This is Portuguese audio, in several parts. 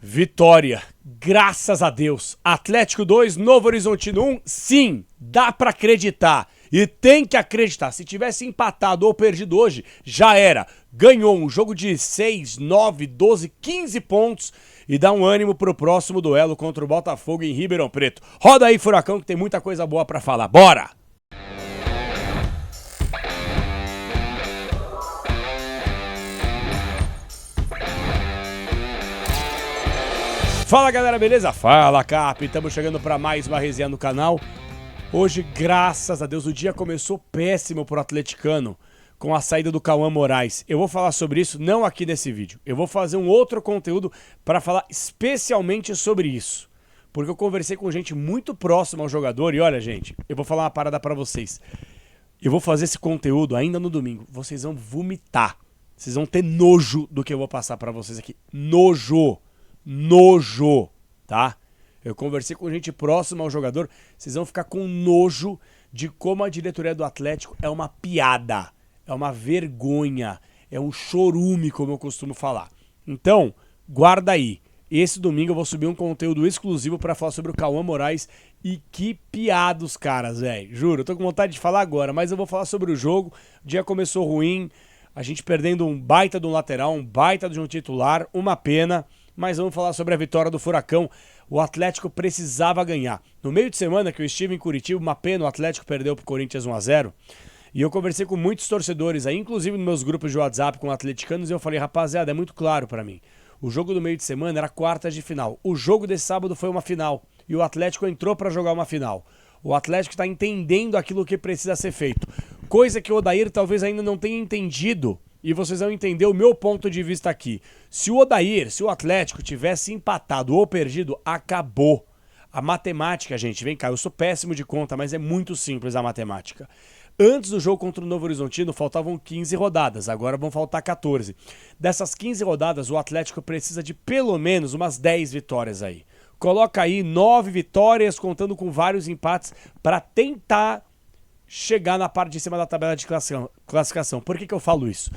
Vitória, graças a Deus. Atlético 2, Novo Horizontino 1, sim, dá pra acreditar. E tem que acreditar, se tivesse empatado ou perdido hoje, já era. Ganhou um jogo de 6, 9, 12, 15 pontos e dá um ânimo pro próximo duelo contra o Botafogo em Ribeirão Preto. Roda aí, Furacão, que tem muita coisa boa pra falar. Bora! Fala galera, beleza? Fala Cap, estamos chegando para mais uma resenha no canal. Hoje, graças a Deus, o dia começou péssimo pro atleticano com a saída do Cauã Moraes. Eu vou falar sobre isso não aqui nesse vídeo, eu vou fazer um outro conteúdo para falar especialmente sobre isso. Porque eu conversei com gente muito próxima ao jogador e olha gente, eu vou falar uma parada para vocês. Eu vou fazer esse conteúdo ainda no domingo, vocês vão vomitar, vocês vão ter nojo do que eu vou passar para vocês aqui, nojo, tá? Eu conversei com gente próxima ao jogador, vocês vão ficar com nojo de como a diretoria do Atlético é uma piada, é uma vergonha, é um chorume, como eu costumo falar. Então, guarda aí, esse domingo eu vou subir um conteúdo exclusivo para falar sobre o Cauã Moraes e que piada os caras, velho. Juro, eu tô com vontade de falar agora, mas eu vou falar sobre o jogo. O dia começou ruim, a gente perdendo um baita de um lateral, um baita de um titular, uma pena. Mas vamos falar sobre a vitória do Furacão. O Atlético precisava ganhar. No meio de semana que eu estive em Curitiba, uma pena, o Atlético perdeu pro Corinthians 1-0. E eu conversei com muitos torcedores aí, inclusive nos meus grupos de WhatsApp com atleticanos, e eu falei, rapaziada, é muito claro pra mim. O jogo do meio de semana era quartas de final. O jogo desse sábado foi uma final. E o Atlético entrou pra jogar uma final. O Atlético está entendendo aquilo que precisa ser feito. Coisa que o Odair talvez ainda não tenha entendido. E vocês vão entender o meu ponto de vista aqui. Se o Odair, se o Atlético tivesse empatado ou perdido, acabou. A matemática, gente, vem cá, eu sou péssimo de conta, mas é muito simples a matemática. Antes do jogo contra o Novo Horizontino, faltavam 15 rodadas, agora vão faltar 14. Dessas 15 rodadas, o Atlético precisa de pelo menos umas 10 vitórias aí. Coloca aí 9 vitórias, contando com vários empates, para tentar chegar na parte de cima da tabela de classificação. Por que eu falo isso?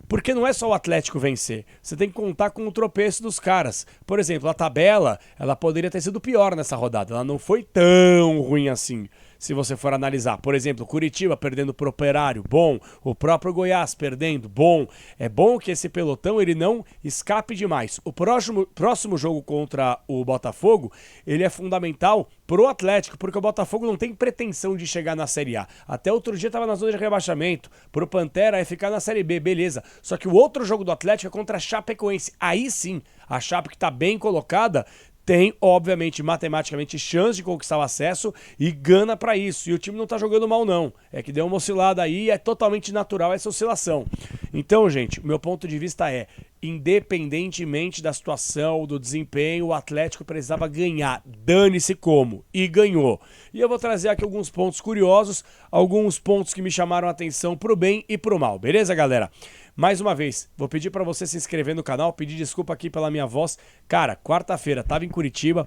Porque não é só o Atlético vencer, você tem que contar com o tropeço dos caras. Por exemplo, a tabela, ela poderia ter sido pior nessa rodada, ela não foi tão ruim assim, se você for analisar. Por exemplo, Curitiba perdendo pro Operário, bom. O próprio Goiás perdendo, bom. É bom que esse pelotão ele não escape demais. O próximo jogo contra o Botafogo, ele é fundamental pro Atlético, porque o Botafogo não tem pretensão de chegar na Série A. Até outro dia estava na zona de rebaixamento. Pro Pantera é ficar na Série B, beleza. Só que o outro jogo do Atlético é contra a Chapecoense. Aí sim, a Chape que tá bem colocada tem, obviamente, matematicamente, chance de conquistar o acesso e gana pra isso. E o time não tá jogando mal, não. É que deu uma oscilada aí e é totalmente natural essa oscilação. Então, gente, o meu ponto de vista é, independentemente da situação, do desempenho, o Atlético precisava ganhar. Dane-se como. E ganhou. E eu vou trazer aqui alguns pontos curiosos, alguns pontos que me chamaram a atenção pro bem e pro mal. Beleza, galera? Mais uma vez, vou pedir pra você se inscrever no canal, pedir desculpa aqui pela minha voz. Cara, quarta-feira, tava em Curitiba,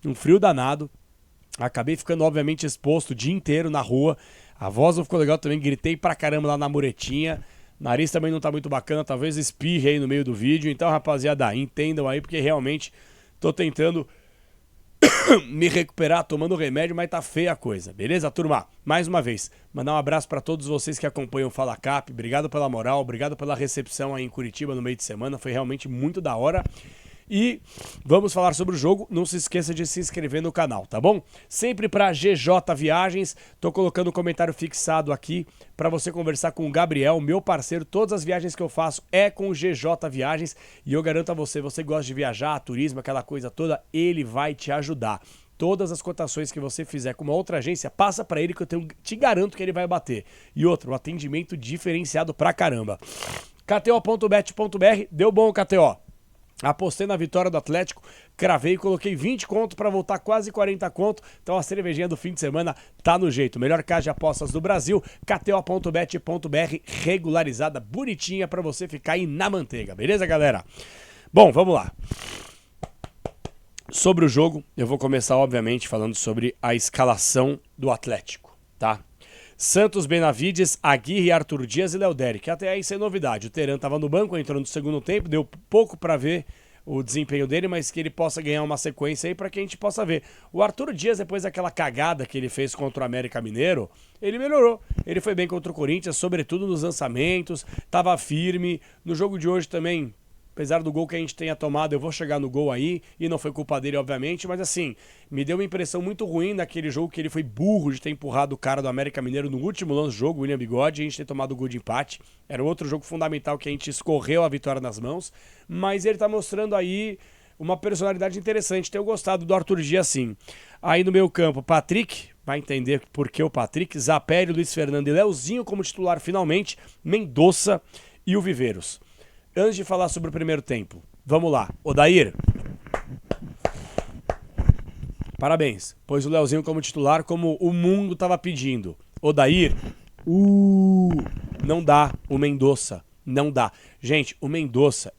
um frio danado, acabei ficando obviamente exposto o dia inteiro na rua, a voz não ficou legal também, gritei pra caramba lá na muretinha, nariz também não tá muito bacana, talvez espirre aí no meio do vídeo, então rapaziada, entendam aí porque realmente tô tentando me recuperar tomando remédio, mas tá feia a coisa, beleza, turma? Mais uma vez, mandar um abraço pra todos vocês que acompanham o Fala Cap, obrigado pela moral, obrigado pela recepção aí em Curitiba no meio de semana, foi realmente muito da hora. E vamos falar sobre o jogo, não se esqueça de se inscrever no canal, tá bom? Sempre pra GJ Viagens, tô colocando um comentário fixado aqui pra você conversar com o Gabriel, meu parceiro, todas as viagens que eu faço é com o GJ Viagens e eu garanto a você, você gosta de viajar, turismo, aquela coisa toda, ele vai te ajudar. Todas as cotações que você fizer com uma outra agência, passa pra ele que eu te garanto que ele vai bater. E outro, um atendimento diferenciado pra caramba. KTO.bet.br, deu bom KTO. Apostei na vitória do Atlético, cravei e coloquei 20 conto para voltar quase 40 conto. Então a cervejinha do fim de semana tá no jeito. Melhor casa de apostas do Brasil, kto.bet.br, regularizada, bonitinha para você ficar aí na manteiga. Beleza, galera? Bom, vamos lá. Sobre o jogo, eu vou começar obviamente falando sobre a escalação do Atlético, tá? Santos, Benavides, Aguirre, Arthur Dias e Léo Derek. Até aí sem novidade. O Teran estava no banco, entrou no segundo tempo, deu pouco para ver o desempenho dele, mas que ele possa ganhar uma sequência aí para que a gente possa ver. O Arthur Dias, depois daquela cagada que ele fez contra o América Mineiro, ele melhorou. Ele foi bem contra o Corinthians, sobretudo nos lançamentos, estava firme. No jogo de hoje também, apesar do gol que a gente tenha tomado, eu vou chegar no gol aí, e não foi culpa dele, obviamente, mas assim, me deu uma impressão muito ruim naquele jogo que ele foi burro de ter empurrado o cara do América Mineiro no último lance do jogo, o William Bigode, e a gente ter tomado o gol de empate. Era outro jogo fundamental que a gente escorreu a vitória nas mãos, mas ele tá mostrando aí uma personalidade interessante. Tenho gostado do Arthur Dias, sim. Aí no meio campo, Patrick, vai entender por que o Patrick, Zapelli, Luiz Fernando e Leozinho como titular finalmente, Mendonça e o Viveiros. Antes de falar sobre o primeiro tempo, vamos lá. Odair, parabéns. Pôs o Leozinho como titular, como o mundo estava pedindo. Odair, não dá. O Mendonça, não dá. Gente, o Mendonça,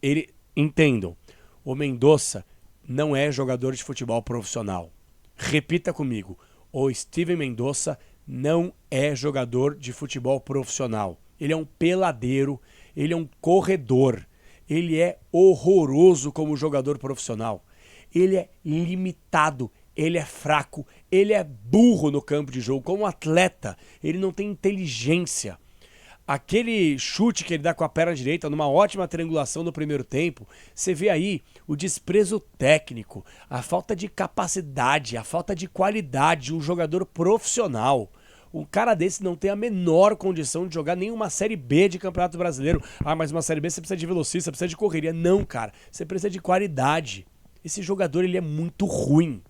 entendam, o Mendonça não é jogador de futebol profissional. Repita comigo, o Steven Mendonça não é jogador de futebol profissional. Ele é um peladeiro, ele é um corredor. Ele é horroroso como jogador profissional. Ele é limitado, ele é fraco, ele é burro no campo de jogo. Como atleta, ele não tem inteligência. Aquele chute que ele dá com a perna direita, numa ótima triangulação no primeiro tempo, você vê aí o desprezo técnico, a falta de capacidade, a falta de qualidade de um jogador profissional. Um cara desse não tem a menor condição de jogar nenhuma Série B de Campeonato Brasileiro. Ah, mas uma Série B você precisa de velocista, precisa de correria. Não, cara. Você precisa de qualidade. Esse jogador, ele é muito ruim.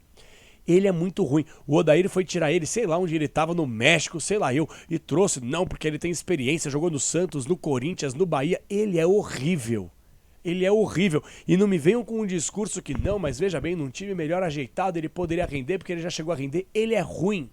Ele é muito ruim. O Odair foi tirar ele, sei lá onde ele estava, no México, sei lá eu, e trouxe. Não, porque ele tem experiência, jogou no Santos, no Corinthians, no Bahia. Ele é horrível. Ele é horrível. E não me venham com um discurso que não, mas veja bem, num time melhor ajeitado ele poderia render, porque ele já chegou a render. Ele é ruim.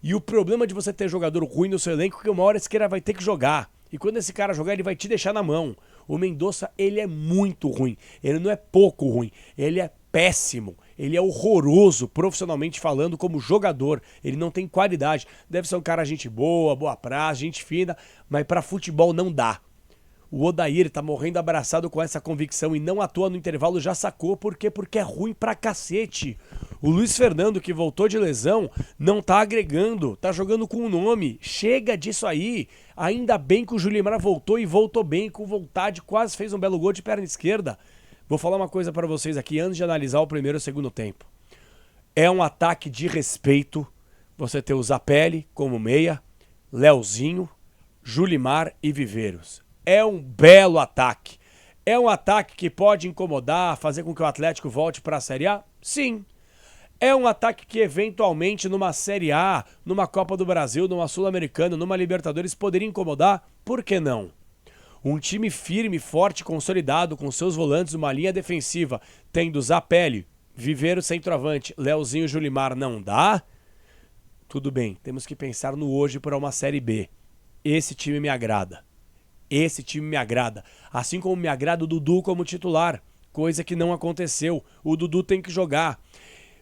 E o problema de você ter jogador ruim no seu elenco é que uma hora esse cara vai ter que jogar. E quando esse cara jogar, ele vai te deixar na mão. O Mendonça, ele é muito ruim. Ele não é pouco ruim. Ele é péssimo. Ele é horroroso, profissionalmente falando, como jogador. Ele não tem qualidade. Deve ser um cara gente boa, boa praça, gente fina, mas pra futebol não dá. O Odair tá morrendo abraçado com essa convicção e não à toa no intervalo já sacou. Por quê? Porque é ruim pra cacete. O Luiz Fernando, que voltou de lesão, não tá agregando, tá jogando com o nome. Chega disso aí. Ainda bem que o Julimar voltou e voltou bem, com vontade, quase fez um belo gol de perna esquerda. Vou falar uma coisa pra vocês aqui antes de analisar o primeiro e o segundo tempo. É um ataque de respeito você ter o Zapelli como meia, Leozinho, Julimar e Viveiros. É um belo ataque. É um ataque que pode incomodar, fazer com que o Atlético volte para a Série A? Sim. É um ataque que eventualmente numa Série A, numa Copa do Brasil, numa Sul-Americana, numa Libertadores poderia incomodar? Por que não? Um time firme, forte, consolidado, com seus volantes, uma linha defensiva, tendo Zapelli, Viveiros centroavante, Leozinho e Julimar, não dá? Tudo bem, temos que pensar no hoje para uma Série B. Esse time me agrada. Esse time me agrada. Assim como me agrada o Dudu como titular. Coisa que não aconteceu. O Dudu tem que jogar.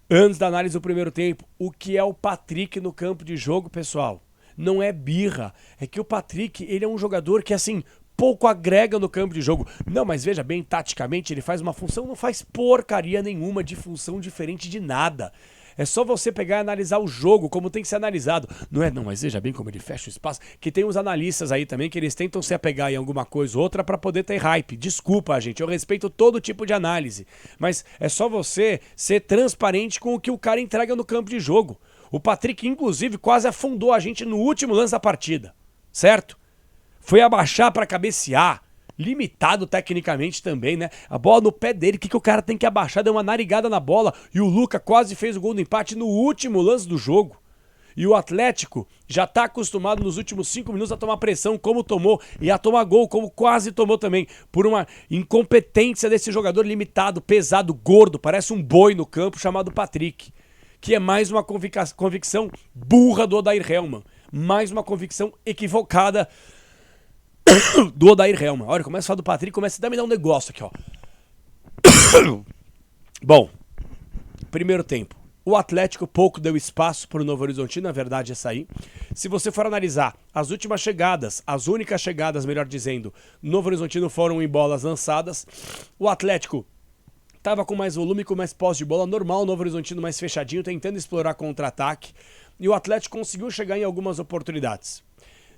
Antes da análise do primeiro tempo, o que é o Patrick no campo de jogo, pessoal? Não é birra. É que o Patrick, ele é um jogador que, assim, pouco agrega no campo de jogo. Não, mas veja bem, taticamente, ele faz uma função, não faz porcaria nenhuma de função diferente de nada. É só você pegar e analisar o jogo, como tem que ser analisado. Não é, não, mas veja bem como ele fecha o espaço. Que tem uns analistas aí também que eles tentam se apegar em alguma coisa ou outra pra poder ter hype. Desculpa, gente, eu respeito todo tipo de análise. Mas é só você ser transparente com o que o cara entrega no campo de jogo. O Patrick, inclusive, quase afundou a gente no último lance da partida. Certo? Foi abaixar pra cabecear. Limitado tecnicamente também, né? A bola no pé dele, o que o cara tem que abaixar? Deu uma narigada na bola e o Luca quase fez o gol do empate no último lance do jogo. E o Atlético já tá acostumado nos últimos 5 minutos a tomar pressão como tomou e a tomar gol como quase tomou também, por uma incompetência desse jogador limitado, pesado, gordo, parece um boi no campo chamado Patrick, que é mais uma convicção burra do Odair Hellmann, mais uma convicção equivocada do Odair Hellmann. Olha, começa a falar do Patrick, começa a me dar um negócio aqui, ó. Bom, primeiro tempo. O Atlético pouco deu espaço para o Novo Horizontino, na verdade é essa aí. Se você for analisar as últimas chegadas, as únicas chegadas, melhor dizendo, Novo Horizontino foram em bolas lançadas. O Atlético Tava com mais volume, com mais posse de bola, normal, o Novo Horizontino mais fechadinho, tentando explorar contra-ataque. E o Atlético conseguiu chegar em algumas oportunidades.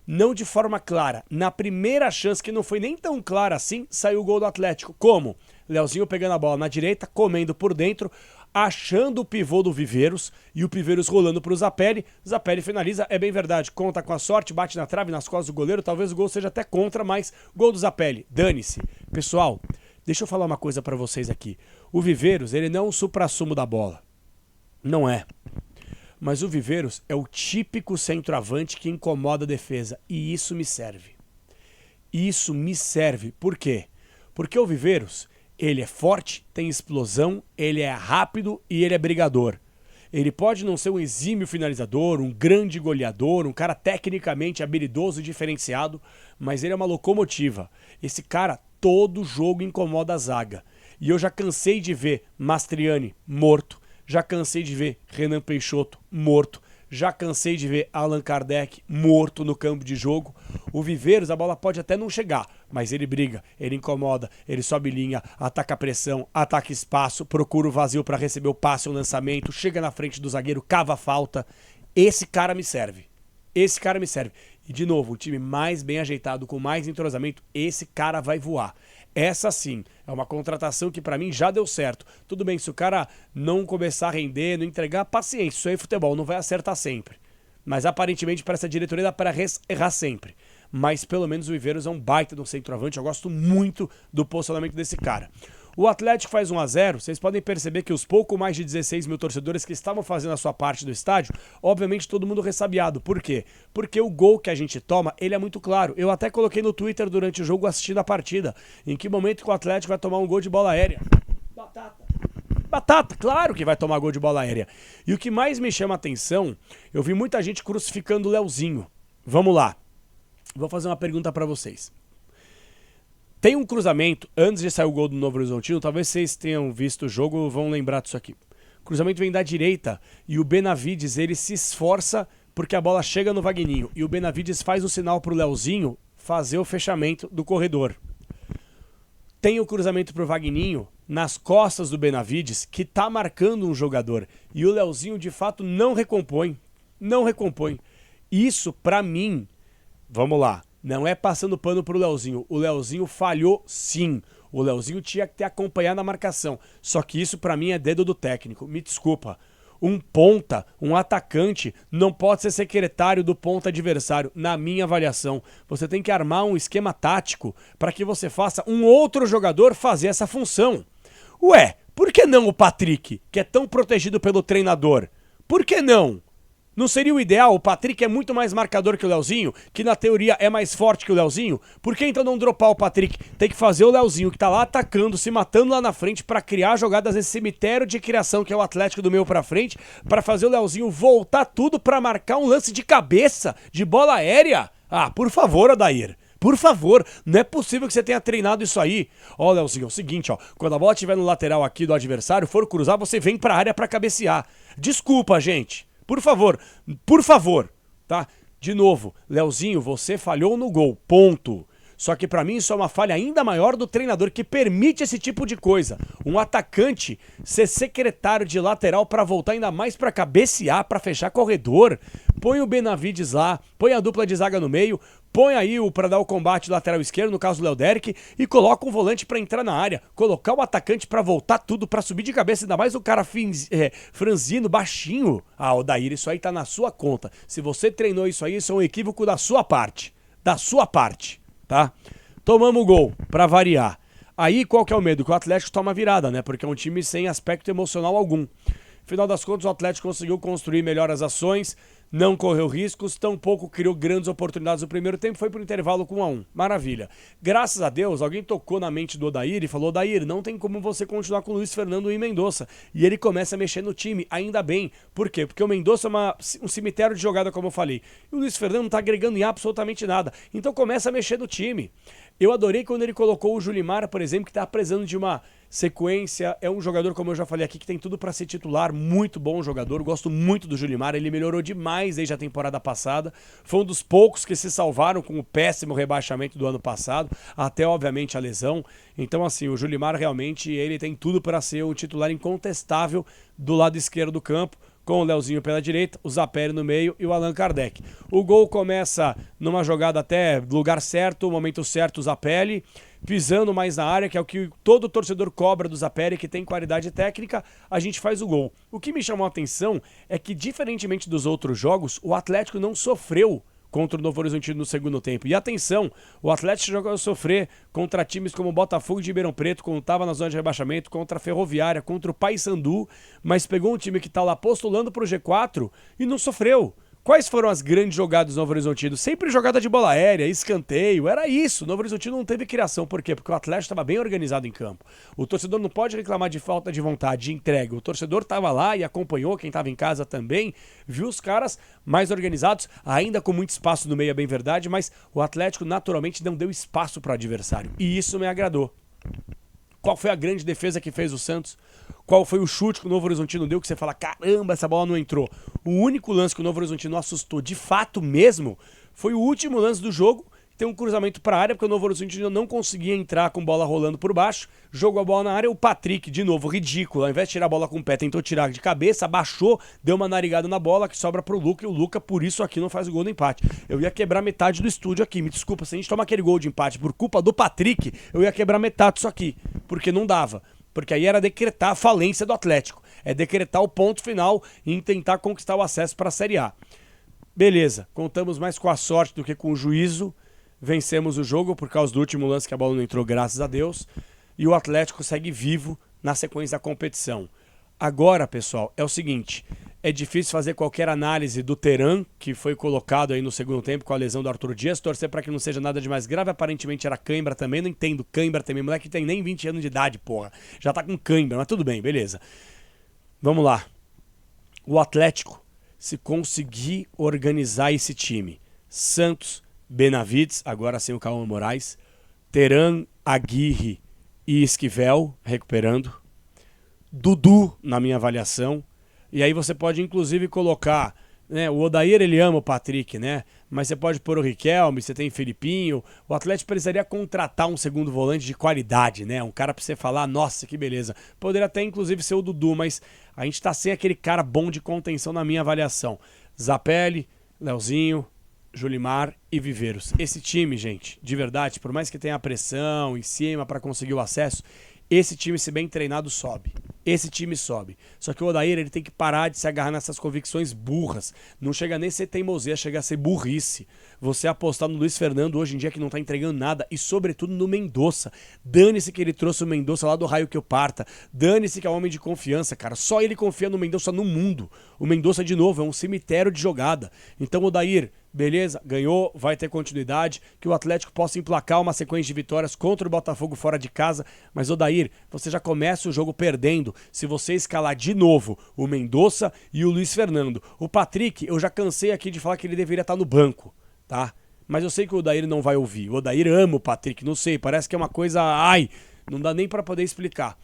Não de forma clara. Na primeira chance, que não foi nem tão clara assim, saiu o gol do Atlético. Como? Leozinho pegando a bola na direita, comendo por dentro, achando o pivô do Viveiros e o Viveiros rolando pro Zapelli. Zapelli finaliza, é bem verdade, conta com a sorte, bate na trave, nas costas do goleiro, talvez o gol seja até contra, mas gol do Zapelli, dane-se. Pessoal, deixa eu falar uma coisa pra vocês aqui. O Viveiros, ele não é um suprassumo da bola. Não é. Mas o Viveiros é o típico centroavante que incomoda a defesa. E isso me serve. Isso me serve. Por quê? Porque o Viveiros, ele é forte, tem explosão, ele é rápido e ele é brigador. Ele pode não ser um exímio finalizador, um grande goleador, um cara tecnicamente habilidoso e diferenciado, mas ele é uma locomotiva. Esse cara, todo jogo incomoda a zaga. E eu já cansei de ver Mastriani morto. Já cansei de ver Renan Peixoto morto. Já cansei de ver Allan Kardec morto no campo de jogo. O Viveiros, a bola pode até não chegar, mas ele briga, ele incomoda, ele sobe linha, ataca a pressão, ataca espaço, procura o vazio para receber o passe, o lançamento, chega na frente do zagueiro, cava a falta. Esse cara me serve. Esse cara me serve. E de novo, o time mais bem ajeitado, com mais entrosamento, esse cara vai voar. Essa sim, é uma contratação que pra mim já deu certo. Tudo bem, se o cara não começar a render, não entregar, paciência, isso aí é futebol, não vai acertar sempre. Mas aparentemente para essa diretoria dá para errar sempre. Mas pelo menos o Viveiros é um baita de um centroavante, eu gosto muito do posicionamento desse cara. O Atlético faz 1-0, vocês podem perceber que os pouco mais de 16 mil torcedores que estavam fazendo a sua parte do estádio, obviamente todo mundo ressabiado. Por quê? Porque o gol que a gente toma, ele é muito claro. Eu até coloquei no Twitter durante o jogo assistindo a partida, em que momento que o Atlético vai tomar um gol de bola aérea. Batata, claro que vai tomar gol de bola aérea. E o que mais me chama a atenção, eu vi muita gente crucificando o Leozinho. Vamos lá, vou fazer uma pergunta pra vocês. Tem um cruzamento, antes de sair o gol do Novo Horizontino, talvez vocês tenham visto o jogo, vão lembrar disso aqui. O cruzamento vem da direita e o Benavides, ele se esforça porque a bola chega no Vagninho. E o Benavides faz o sinal pro Leozinho fazer o fechamento do corredor. Tem o cruzamento pro Vagninho nas costas do Benavides, que tá marcando um jogador. E o Leozinho, de fato, não recompõe. Não recompõe. Isso, pra mim, vamos lá. Não é passando pano pro Leozinho. O Leozinho falhou sim. O Leozinho tinha que ter acompanhado a marcação. Só que isso pra mim é dedo do técnico. Me desculpa. Um ponta, um atacante, não pode ser secretário do ponta adversário, na minha avaliação. Você tem que armar um esquema tático para que você faça um outro jogador fazer essa função. Ué, por que não o Patrick, que é tão protegido pelo treinador? Por que não? Não seria o ideal? O Patrick é muito mais marcador que o Leozinho, que na teoria é mais forte que o Leozinho. Por que então não dropar o Patrick? Tem que fazer o Leozinho, que tá lá atacando, se matando lá na frente pra criar jogadas nesse cemitério de criação que é o Atlético do meio pra frente, pra fazer o Leozinho voltar tudo pra marcar um lance de cabeça, de bola aérea. Ah, por favor, Adair. Por favor, não é possível que você tenha treinado isso aí. Ó, Leozinho, é o seguinte, ó, quando a bola estiver no lateral aqui do adversário, for cruzar, você vem pra área pra cabecear. Desculpa, gente. Por favor, tá? De novo, Leozinho, você falhou no gol, ponto. Só que pra mim isso é uma falha ainda maior do treinador que permite esse tipo de coisa. Um atacante ser secretário de lateral pra voltar ainda mais pra cabecear, pra fechar corredor. Põe o Benavides lá, põe a dupla de zaga no meio, põe aí pra dar o combate lateral esquerdo, no caso do Léo Derek, e coloca um volante pra entrar na área. Colocar o atacante pra voltar tudo, pra subir de cabeça, ainda mais o cara franzino, baixinho. Ah, Odair, isso aí tá na sua conta. Se você treinou isso aí, isso é um equívoco da sua parte. Da sua parte, tá? Tomamos o gol, pra variar. Aí qual que é o medo? Que o Atlético toma virada, né? Porque é um time sem aspecto emocional algum. Final das contas, o Atlético conseguiu construir melhor as ações, não correu riscos, tampouco criou grandes oportunidades no primeiro tempo, foi pro intervalo com 1-1. Maravilha. Graças a Deus, alguém tocou na mente do Odair e falou: Odair, não tem como você continuar com o Luiz Fernando e Mendonça. E ele começa a mexer no time, ainda bem. Por quê? Porque o Mendonça é um cemitério de jogada, como eu falei. E o Luiz Fernando não tá agregando em absolutamente nada. Então começa a mexer no time. Eu adorei quando ele colocou o Julimar, por exemplo, que tá precisando de uma sequência, é um jogador, como eu já falei aqui, que tem tudo para ser titular, muito bom jogador, gosto muito do Julimar, ele melhorou demais desde a temporada passada, foi um dos poucos que se salvaram com o péssimo rebaixamento do ano passado, até obviamente a lesão, então assim, o Julimar realmente, ele tem tudo para ser um titular incontestável do lado esquerdo do campo, com o Leozinho pela direita, o Zapelli no meio e o Allan Kardec. O gol começa numa jogada até lugar certo, momento certo, o Zapelli, pisando mais na área, que é o que todo torcedor cobra do Zapelli, que tem qualidade técnica, a gente faz o gol. O que me chamou a atenção é que, diferentemente dos outros jogos, o Atlético não sofreu contra o Novo Horizontino no segundo tempo. E atenção, o Atlético jogou a sofrer contra times como o Botafogo de Ribeirão Preto, quando estava na zona de rebaixamento, contra a Ferroviária, contra o Paysandu, mas pegou um time que está lá postulando para o G4 e não sofreu. Quais foram as grandes jogadas do Novo Horizontino? Sempre jogada de bola aérea, escanteio, era isso. O Novo Horizontino não teve criação, por quê? Porque o Atlético estava bem organizado em campo. O torcedor não pode reclamar de falta de vontade, de entrega. O torcedor estava lá e acompanhou, quem estava em casa também, viu os caras mais organizados, ainda com muito espaço no meio, é bem verdade, mas o Atlético naturalmente não deu espaço para o adversário. E isso me agradou. Qual foi a grande defesa que fez o Santos? Qual foi o chute que o Novo Horizontino deu que você fala, caramba, essa bola não entrou? O único lance que o Novo Horizontino assustou de fato mesmo foi o último lance do jogo. Tem um cruzamento para a área, porque o Novo Horizontino não conseguia entrar com bola rolando por baixo. Jogou a bola na área, o Patrick, de novo, ridículo. Ao invés de tirar a bola com o pé, tentou tirar de cabeça, abaixou, deu uma narigada na bola que sobra pro Luca. E o Luca, por isso, aqui não faz o gol do empate. Eu ia quebrar metade do estúdio aqui. Me desculpa, se a gente toma aquele gol de empate por culpa do Patrick, eu ia quebrar metade disso aqui. Porque não dava. Porque aí era decretar a falência do Atlético. É decretar o ponto final e tentar conquistar o acesso para a Série A. Beleza, contamos mais com a sorte do que com o juízo. Vencemos o jogo por causa do último lance que a bola não entrou, graças a Deus. E o Atlético segue vivo na sequência da competição. Agora, pessoal, é o seguinte. É difícil fazer qualquer análise do Teran, que foi colocado aí no segundo tempo com a lesão do Arthur Dias. Torcer para que não seja nada de mais grave. Aparentemente era cãibra também. Não entendo cãibra também. Moleque tem nem 20 anos de idade, porra. Já tá com cãibra, mas tudo bem, beleza. Vamos lá. O Atlético, se conseguir organizar esse time. Santos, Benavides, agora sem o Cauã Moraes, Teran, Aguirre e Esquivel recuperando, Dudu na minha avaliação, e aí você pode inclusive colocar, né, o Odair, ele ama o Patrick, né, mas você pode pôr o Riquelme, você tem o Filipinho, o Atlético precisaria contratar um segundo volante de qualidade, né, um cara pra você falar, nossa, que beleza, poderia até inclusive ser o Dudu, mas a gente tá sem aquele cara bom de contenção na minha avaliação. Zapelli, Leozinho, Julimar e Viveiros. Esse time, gente, de verdade, por mais que tenha pressão em cima para conseguir o acesso, esse time, se bem treinado, sobe. Esse time sobe. Só que o Odair, ele tem que parar de se agarrar nessas convicções burras. Não chega nem a ser teimosia, chega a ser burrice. Você apostar no Luiz Fernando hoje em dia que não tá entregando nada e sobretudo no Mendonça. Dane-se que ele trouxe o Mendonça lá do raio que eu parta. Dane-se que é um homem de confiança, cara. Só ele confia no Mendonça no mundo. O Mendonça, de novo, é um cemitério de jogada. Então, Odair, beleza, ganhou, vai ter continuidade, que o Atlético possa emplacar uma sequência de vitórias contra o Botafogo fora de casa, mas Odair, você já começa o jogo perdendo se você escalar de novo o Mendonça e o Luiz Fernando. O Patrick, eu já cansei aqui de falar que ele deveria estar no banco, tá? Mas eu sei que o Odair não vai ouvir. O Odair ama o Patrick, não sei, parece que é uma coisa, ai, não dá nem pra poder explicar.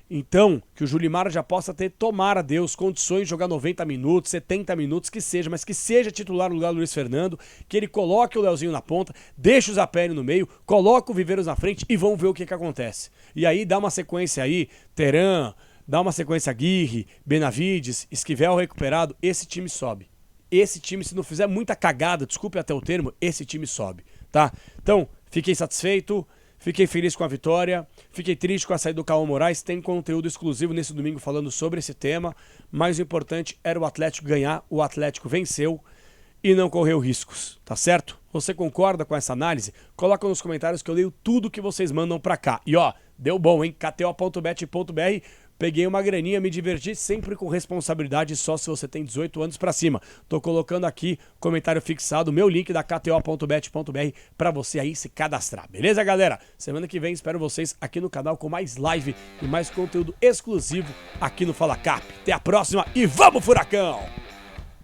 Então, que o Julimar já possa ter, tomara Deus, condições de jogar 90 minutos, 70 minutos, que seja, mas que seja titular no lugar do Luiz Fernando, que ele coloque o Leozinho na ponta, deixe o Zapelli no meio, coloque o Viveiros na frente e vamos ver o que acontece. E aí dá uma sequência aí, Teran, dá uma sequência Aguirre, Benavides, Esquivel recuperado, esse time sobe. Esse time, se não fizer muita cagada, desculpe até o termo, esse time sobe, tá? Então, fiquei satisfeito. Fiquei feliz com a vitória, fiquei triste com a saída do Cauã Moraes, tem conteúdo exclusivo nesse domingo falando sobre esse tema, mas o importante era o Atlético ganhar, o Atlético venceu e não correu riscos, tá certo? Você concorda com essa análise? Coloca nos comentários que eu leio tudo que vocês mandam pra cá. E ó, deu bom, hein? kto.bet.br, peguei uma graninha, me diverti sempre com responsabilidade, só se você tem 18 anos pra cima. Tô colocando aqui, comentário fixado, meu link da kto.bet.br pra você aí se cadastrar. Beleza, galera? Semana que vem espero vocês aqui no canal com mais live e mais conteúdo exclusivo aqui no Fala Cap. Até a próxima e vamos, Furacão!